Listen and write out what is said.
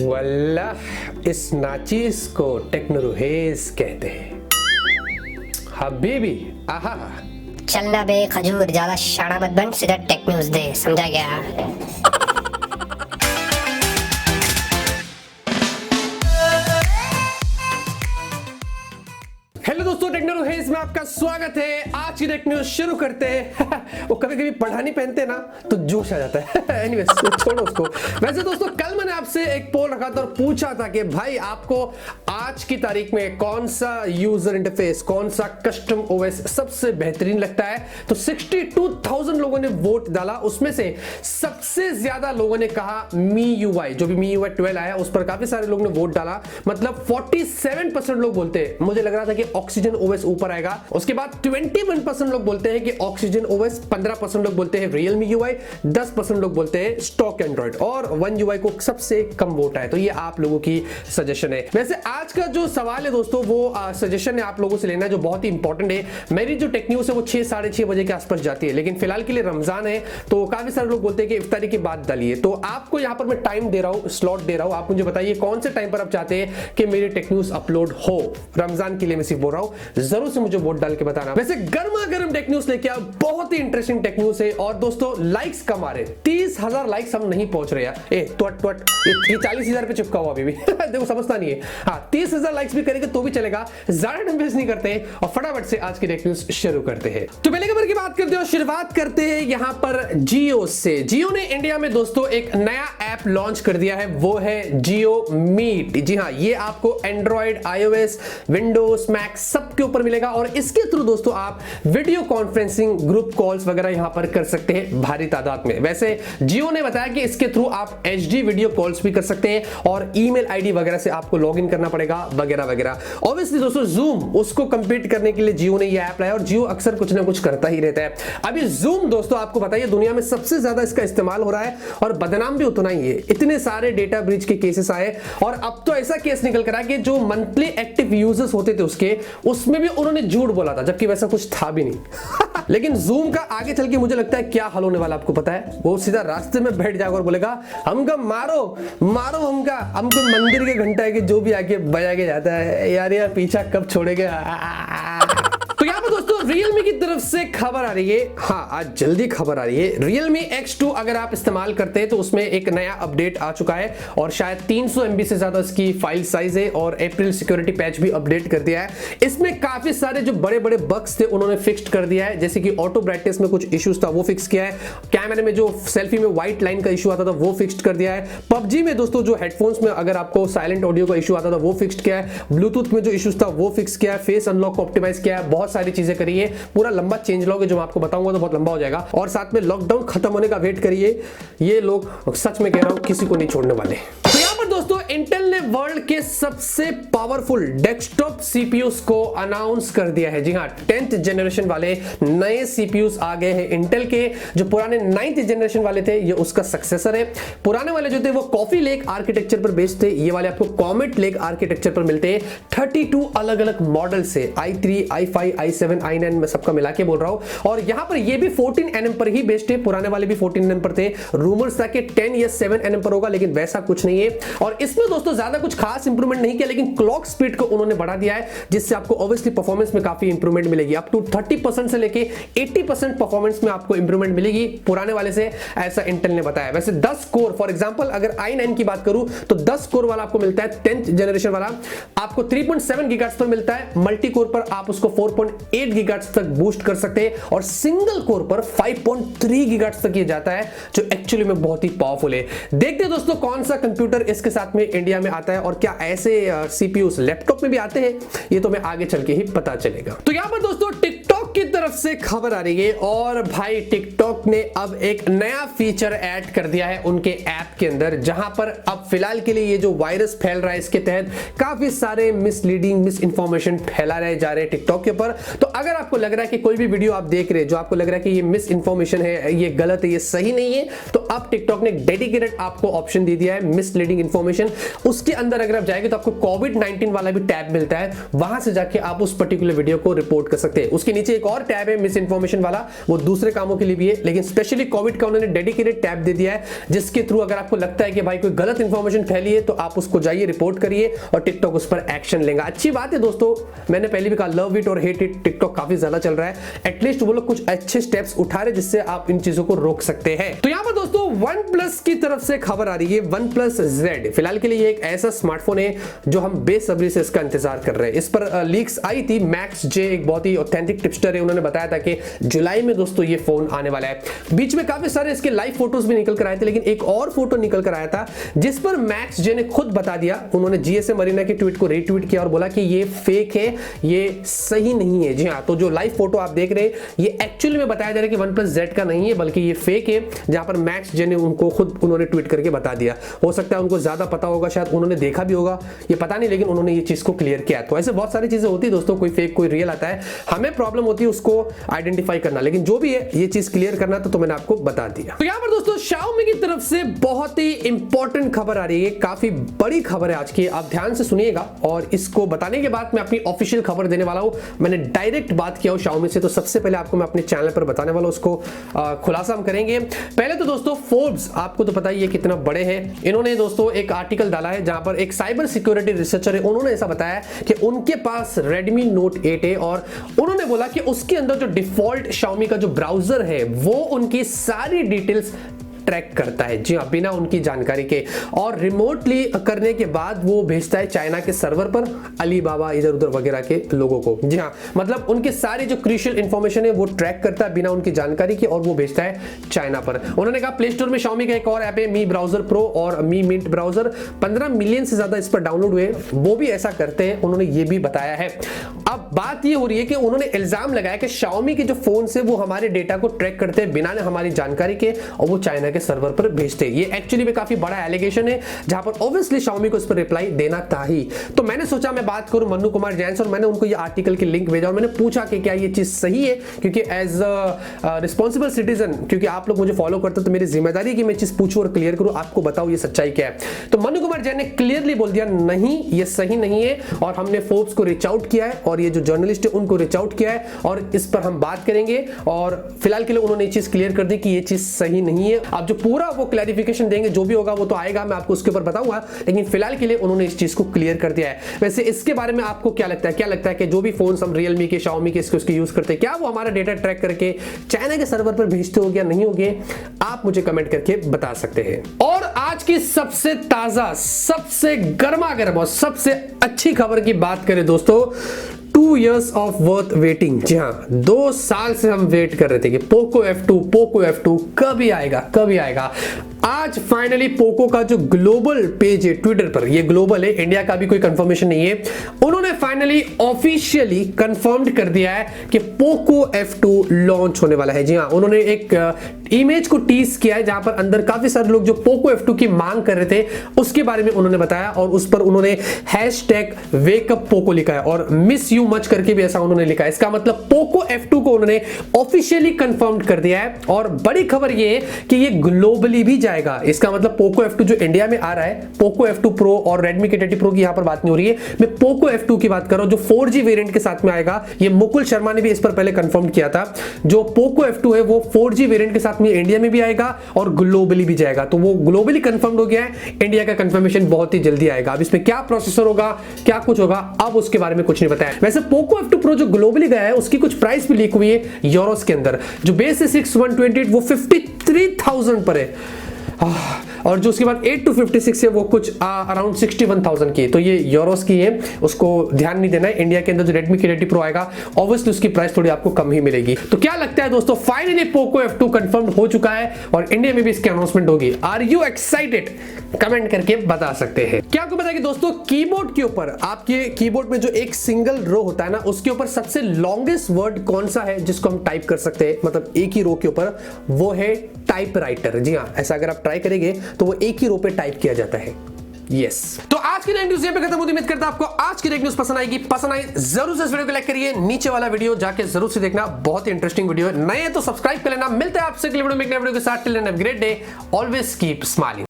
वल्लाह इस नाचीज को टेक्नोरुहेज कहते हैं। हबीबी आहा। चलना बे खजूर, ज्यादा शाना मत बन, सीधा टेक न्यूज दे, समझा गया। हेलो दोस्तों, टेक्नोरुहेज में आपका स्वागत है। आज की टेक न्यूज शुरू करते हैं। वो कभी कभी पढ़ानी पहनते ना तो जोश आ जाता है। एनीवेज छोड़ो उसको। वैसे दोस्तों, कल मैंने आपसे एक पोल रखा था और पूछा था कि भाई आपको आज की तारीख में कौन सा यूजर इंटरफेस, कौन सा कस्टम ओएस सबसे बेहतरीन लगता है। तो 62,000 लोगों ने वोट डाला। उसमें से सबसे ज्यादा लोगों ने कहा MIUI, जो भी MIUI 12 आया उस पर काफी सारे लोगों ने वोट डाला। मतलब 47% लोग बोलते हैं, मुझे लग रहा था कि ऑक्सीजन ओएस ऊपर आएगा। उसके बाद 21% लोग बोलते हैं कि ऑक्सीजन ओएस, 15% लोग बोलते हैं Realme UI, 10% लोग बोलते हैं स्टॉक एंड्रॉइड और One UI को सबसे कम वोट आए। तो ये आप लोगों की सजेशन है। वैसे आज का जो सवाल है दोस्तों, वो सजेशन है आप लोगों से लेना है जो बहुत ही इंपॉर्टेंट है। मेरी जो टेक न्यूज है वो 6 साढ़े 6 बजे के आसपास जाती है, लेकिन फिलहाल के लिए रमजान है तो काफी सारे लोग बोलते हैं कि इफ्तारी के बाद डालिए। तो आपको यहाँ पर मैं टाइम दे रहा हूँ, स्लॉट दे रहा हूँ। आप मुझे बताइए कौन से टाइम पर आप चाहते हैं कि मेरी टेक न्यूज अपलोड हो। रमजान के लिए मैं सिर्फ बोल रहा हूँ, जरूर से मुझे वोट डाल के बताना। वैसे गर्मा गर्म टेक न्यूज लेके आओ, बहुत ही इंटरेस्टिंग टेक न्यूज है। और दोस्तों लाइक्स कम आ रहे, 30,000 लाइक्स हम नहीं पहुंच रहे यार। ये 40,000 पे चिपका हुआ अभी भी। देखो समझता नहीं है। हाँ, 30,000 लाइक्स भी करेंगे तो भी चलेगा। ज्यादा टाइम वेस्ट नहीं करते और फटाफट से आज की टेक न्यूज शुरू करते हैं। तो पहले खबर की बात करते हैं, शुरुआत करते हैं यहाँ पर जियो से। जियो ने इंडिया में दोस्तों एक नया ऐप लॉन्च कर दिया है, वो है जियो मीट। जी हाँ, ये आपको एंड्रॉइड, iOS, विंडोज, मैक सबके ऊपर मिलेगा और इसके थ्रू दोस्तों आप वीडियो कॉन्फ्रेंसिंग, ग्रुप कॉल्स वगैरह यहां पर कर सकते हैं भारी तादाद में। वैसे जियो ने बताया कि इसके थ्रू आप HD वीडियो कॉल्स भी कर सकते हैं और ईमेल आईडी वगैरह से आपको लॉगिन करना पड़ेगा वगैरह वगैरह। ऑब्वियसली दोस्तों जूम, उसको कंपीट करने के लिए जियो ने ये ऐप लाया और जियो अक्सर कुछ ना कुछ करता ही रहता है। अभी जूम दोस्तों आपको बताइए दुनिया में सबसे ज्यादा इसका इस्तेमाल हो रहा है और बदनाम भी उतना ही है। इतने सारे डेटा ब्रीच के केसेस आए और अब तो ऐसा केस निकल कर आया कि जो मंथली एक्टिव यूजर्स होते थे उसमें भी उन्होंने झूठ बोला था, जबकि वैसा कुछ था भी नहीं। लेकिन जूम का आगे चल के मुझे लगता है क्या हाल होने वाला आपको पता है। वो सीधा रास्ते में बैठ जाएगा और बोलेगा हमका मारो मारो, हमको मंदिर के घंटा है कि जो भी आके बजा के जाता है यार पीछा कब छोड़ेगा। तो यहाँ पर दोस्तों Realme की तरफ से खबर आ रही है। हाँ, आज जल्दी खबर आ रही है। Realme X2 अगर आप इस्तेमाल करते हैं तो उसमें एक नया अपडेट आ चुका है और शायद 300 MB से ज्यादा इसकी फाइल साइज है और अप्रैल सिक्योरिटी पैच भी अपडेट कर दिया है। इसमें काफी सारे जो बड़े बड़े बग्स थे उन्होंने फिक्स कर दिया है, जैसे कि ऑटो ब्राइटनेस में कुछ इश्यूज था वो फिक्स किया है। कैमरे में जो सेल्फी में व्हाइट लाइन का इशू आता था वो फिक्स कर दिया है। PUBG में दोस्तों जो हेडफोन्स में अगर आपको साइलेंट ऑडियो का इशू आता था वो फिक्स किया है। ब्लूटूथ में जो इश्यूज था वो फिक्स किया है। फेस अनलॉक को ऑप्टिमाइज किया है। बहुत सारी चीजें करी है। पूरा लंबा चेंज लॉग है जो मैं आपको बताऊंगा तो बहुत लंबा हो जाएगा। और साथ में लॉकडाउन खत्म होने का वेट करिए, ये लोग सच में कह रहा हूं किसी को नहीं छोड़ने वाले। तो यहां पर दोस्तों इंटेल ने वर्ल्ड के सबसे पावरफुल डेस्कटॉप सीपीयूज को अनाउंस कर दिया है। जी हां, 10th जनरेशन वाले नए सीपीयूज आ गए हैं इंटेल के। जो पुराने 9th जनरेशन वाले थे ये उसका सक्सेसर है। पुराने वाले जो थे वो कॉफी लेक आर्किटेक्चर पर बेस्ड थे, ये वाले आपको कॉमेट लेक आर्किटेक्चर पर मिलते हैं। 32 अलग अलग मॉडल से, i3, i5, i7, i9 में सबका मिला के बोल रहा हूं। और यहां पर ये भी 14 nm पर ही बेस्ड है। पुराने वाले भी 14 nm पर थे। रूमर्स था कि 10 या 7 nm पर होगा, लेकिन वैसा कुछ नहीं है। और इसमें दोस्तों ज्यादा कुछ खास इंप्रूवमेंट नहीं किया, लेकिन क्लॉक स्पीड को उन्होंने बढ़ा दिया है, जिससे आपको ऑब्वियसली परफॉर्मेंस में काफी इंप्रूवमेंट मिलेगी। अप टू 30% से लेके 80% परफॉर्मेंस में आपको इंप्रूवमेंट मिलेगी पुराने वाले से, ऐसा इंटेल ने बताया। वैसे 10 कोर, फॉर एग्जांपल अगर i9 की बात करूं तो 10 कोर वाला आपको मिलता है 10th जनरेशन वाला, आपको 3.7 गीगाहर्ट्ज पर मिलता है। मल्टी कोर पर आप उसको 4.8 गीगाहर्ट्ज तक बूस्ट कर सकते हैं और सिंगल कोर पर 5.3 गीगाहर्ट्ज तक ये जाता है, जो एक्चुअली में बहुत ही पावरफुल है। देखते हैं दोस्तों कौन सा कंप्यूटर इसके साथ में इंडिया में आता है और क्या ऐसे सीपीयूज लैपटॉप में भी आते हैं, ये तो मैं आगे चल के ही पता चलेगा। तो यहां पर दोस्तों टिकटॉक की तरफ से खबर आ रही है और भाई टिकटॉक ने अब एक नया फीचर ऐड कर दिया है उनके ऐप के अंदर, जहां पर अब फिलहाल के लिए ये जो वायरस फैल रहा है इसके तहत काफी सारे मिसलीडिंग, मिस इंफॉर्मेशन फैला रहे जा रहे हैं टिकटॉक के ऊपर। तो अगर आपको लग रहा है कि कोई भी वीडियो आप देख रहे हैं जो आपको लग रहा है कि ये मिस इंफॉर्मेशन है, ये गलत है, ये सही नहीं है, तो अब टिकटॉक ने डेडिकेटेड आपको ऑप्शन दे दिया है मिसलीडिंग इंफॉर्मेशन। उसके अंदर अगर आप जाएंगे तो आपको कोविड-19 वाला भी टैब मिलता है, वहां से जाके आप उस पर्टिकुलर वीडियो को रिपोर्ट कर सकते हैं। उसके नीचे एक और टैब टैब है मिस इन्फॉर्मेशन वाला, वो दूसरे कामों के लिए भी है, लेकिन स्पेशली कोविड का उन्होंने डेडिकेटेड टैब दे दिया है, जिसके थ्रू अगर आपको लगता है कि भाई कोई गलत इंफॉर्मेशन फैली है तो आप उसको जाइए रिपोर्ट करिए और टिकटॉक उस पर एक्शन लेगा। अच्छी बात है दोस्तों, मैंने पहले भी कहा लव इट और हेट इट, टिकटॉक काफी ज्यादा चल रहा है, एटलीस्ट वो लोग कुछ अच्छे स्टेप्स उठा रहे जिससे आप इन चीजों को रोक सकते हैं। तो यहां पर दोस्तों OnePlus की तरफ से खबर आ रही है, OnePlus Z फिलहाल के लिए एक ऐसा स्मार्टफोन है जो हम बेसब्री से इसका इंतजार कर रहे हैं। इस पर लीक्स आई थी, मैक्स जे एक बहुत ही ऑथेंटिक टिपस्टर है, उन्होंने बताया था कि जुलाई में दोस्तों ये फोन आने वाला है। बीच में काफी सारे इसके लाइव फोटोज भी निकल कर आए थे, लेकिन एक और फोटो निकल कर आया था जिस पर मैक्स जे ने खुद बता दिया, उन्होंने जीएसए मरीना की ट्वीट को रीट्वीट किया और बोला कि ये फेक है, ये सही नहीं है। जी हाँ, तो जो लाइव फोटो आप देख रहे हैं ये एक्चुअली में बताया जा रहा है कि OnePlus Z का नहीं है बल्कि ये फेक है, जहां पर मैक्स जे ने उनको खुद उन्होंने ट्वीट करके बता दिया। हो सकता है उनको ज्यादा पता होगा, शायद उन्होंने देखा भी होगा, ये पता नहीं, लेकिन उन्होंने ये चीज को क्लियर किया। तो ऐसे बहुत सारी चीजें होती है दोस्तों, कोई फेक कोई रियल आता है, हमें प्रॉब्लम होती है उसको आइडेंटिफाई करना, लेकिन जो भी है ये चीज क्लियर करना तो मैंने आपको बता दिया। तो यहां पर दोस्तों Xiaomi की तरफ से बहुत ही इंपॉर्टेंट खबर आ रही है, काफी बड़ी खबर है आज की, आप ध्यान से सुनिएगा और इसको बताने के बाद मैं अपनी ऑफिशियल खबर देने वाला हूं। मैंने डायरेक्ट बात किया हूं Xiaomi से, तो सबसे पहले आपको मैं अपने चैनल पर बताने वाला हूं, उसको खुलासा हम करेंगे। पहले तो दोस्तों फोर्ब्स, आपको तो पता ही है कितना बड़े हैं, इन्होंने दोस्तों एक आर्टिकल डाला है जहां पर एक साइबर सिक्योरिटी रिसर्चर है, उन्होंने ऐसा बताया कि उनके पास Redmi Note 8 है और उन्होंने बोला कि उसके अंदर जो डिफॉल्ट Xiaomi का जो ब्राउजर है वो उनकी सारी डिटेल्स ट्रैक करता है। जी हाँ, बिना उनकी जानकारी के, और रिमोटली करने के बाद वो भेजता है चाइना के सर्वर पर अलीबाबा इधर उधर वगैरह के लोगों को। जी हाँ, मतलब उनकी सारी जो क्रूशियल इंफॉर्मेशन है वो ट्रैक करता है बिना उनकी जानकारी के और वो भेजता है चाइना पर। उन्होंने कहा प्ले स्टोर में Xiaomi का एक और ऐप है मी ब्राउजर प्रो और मी मिंट ब्राउजर, 15 मिलियन से ज्यादा इस पर डाउनलोड हुए, वो भी ऐसा करते हैं, उन्होंने ये भी बताया है। अब बात ये हो रही है कि उन्होंने इल्जाम लगाया कि Xiaomi के जो फोन से वो हमारे डेटा को ट्रैक करते हैं बिना हमारी जानकारी के और वो चाइना सर्वर पर भेजते। ये एक्चुअली में काफी बड़ा एलिगेशन है, जहां पर ऑब्वियसली Xiaomi को इस पर रिप्लाई देना था ही। तो मैंने सोचा मैं बात करूं मन्नू कुमार जैन से और मैंने उनको ये आर्टिकल की लिंक भेजा और मैंने पूछा कि क्या ये चीज सही है, क्योंकि एज अ रिस्पॉन्सिबल सिटीजन, क्योंकि आप लोग मुझे फॉलो करते हो तो मेरी जिम्मेदारी है कि मैं चीज पूछूं और क्लियर करूं, आपको बताऊं ये सच्चाई क्या है। तो मन्नू कुमार जैन ने क्लियरली बोल दिया नहीं, ये सही नहीं है, और हमने फोर्ब्स को रीच आउट किया है और ये जो जर्नलिस्ट है उनको रीच आउट किया है और इस पर हम बात करेंगे, और फिलहाल के लिए उन्होंने ये चीज क्लियर कर दी कि ये चीज सही नहीं है। अब जो पूरा वो क्लैरिफिकेशन देंगे, जो भी होगा वो तो आएगा, मैं आपको उसके ऊपर बताऊंगा, लेकिन फिलहाल के लिए उन्होंने इस चीज को क्लियर कर दिया है। वैसे इसके बारे में आपको क्या लगता है? क्या लगता है कि जो भी फोन हम रियलमी के Xiaomi के इसके यूज करते हैं, क्या वो हमारा डेटा ट्रैक करके चाइना के सर्वर पर भेजते हो या नहीं होगे? आप मुझे कमेंट करके बता सकते हैं। और आज की सबसे ताजा, सबसे गर्मा गर्म और सबसे अच्छी खबर की बात करें दोस्तों, 2 years ऑफ वर्थ वेटिंग। जी हाँ, 2 साल से हम वेट कर रहे थे कि पोको F2 कभी आएगा कभी आएगा। आज फाइनली पोको का जो ग्लोबल पेज है ट्विटर पर, ये ग्लोबल है, इंडिया का भी कोई कंफर्मेशन नहीं है, उन्होंने फाइनली ऑफिशियली कंफर्म्ड कर दिया है कि पोको F2 लॉन्च होने वाला है। जी हाँ, उन्होंने एक इमेज को टीज किया है जहां पर अंदर काफी सारे लोग जो पोको F2 की मांग कर रहे थे उसके बारे में उन्होंने बताया और उस पर उन्होंने #वेकअप लिखा है और मिस यू मच करके भी ऐसा उन्होंने लिखा है। इसका मतलब पोको F2 को उन्होंने ऑफिशियली कंफर्म कर दिया है। और बड़ी खबर ये है कि ये ग्लोबली भी जाएगा। इसका मतलब पोको F2 जो इंडिया में आ रहा है, पोको F2 प्रो और रेडमी K30 प्रो की यहां पर बात नहीं हो रही है, मैं पोको F2 की बात कर रहा हूं जो 4G वेरिएंट के साथ में आएगा। ये मुकुल शर्मा ने भी इस पर पहले कंफर्म किया था, जो पोको F2 है वो 4G वेरिएंट के साथ में इंडिया में भी आएगा और ग्लोबली भी जाएगा। तो वो ग्लोबली कंफर्म हो गया है, इंडिया का कंफर्मेशन बहुत ही जल्दी आएगा। अब इसमें क्या प्रोसेसर होगा, क्या कुछ होगा, अब उसके बारे में कुछ नहीं बताया। वैसे पोको F2 प्रो जो ग्लोबली गया है उसकी कुछ प्राइस भी लीक हुई है यूरोस के अंदर, जो बेस है 6128 वो 53,000 पर है, और जो उसके बाद 8-56 है वो कुछ अराउंड 61,000 की है। तो ये यूरोस की है, उसको ध्यान नहीं देना है। इंडिया के अंदर जो रेडमी K30 प्रो आएगा ऑब्वियसली उसकी प्राइस थोड़ी आपको कम ही मिलेगी। तो क्या लगता है दोस्तों, फाइनली पोको F2 कंफर्म हो चुका है और इंडिया में भी इसकी अनाउंसमेंट होगी। Are you excited? कमेंट करके बता सकते हैं। क्या आपको पता है कि दोस्तों कीबोर्ड के ऊपर, आपके कीबोर्ड में जो एक सिंगल रो होता है ना, उसके ऊपर सबसे लॉन्गेस्ट वर्ड कौन सा है जिसको हम टाइप कर सकते हैं, मतलब एक ही रो के ऊपर, वो है टाइपराइटर। जी हाँ, ऐसा अगर आप ट्राई करेंगे तो वो एक ही रो पे टाइप किया जाता है। यस, तो आज की न्यूज़ यहीं पे खत्म होती है। उम्मीद करता हूं आपको आज की न्यूज़ पसंद आएगी। पसंद आई जरूर से इस वीडियो को लाइक करिए, नीचे वाला वीडियो जाके जरूर से देखना, बहुत ही इंटरेस्टिंग वीडियो है। नए तो सब्सक्राइब कर लेना। मिलते हैं आपसे अगले वीडियो में एक नए वीडियो के साथ। Till then have a great day, always keep smiling.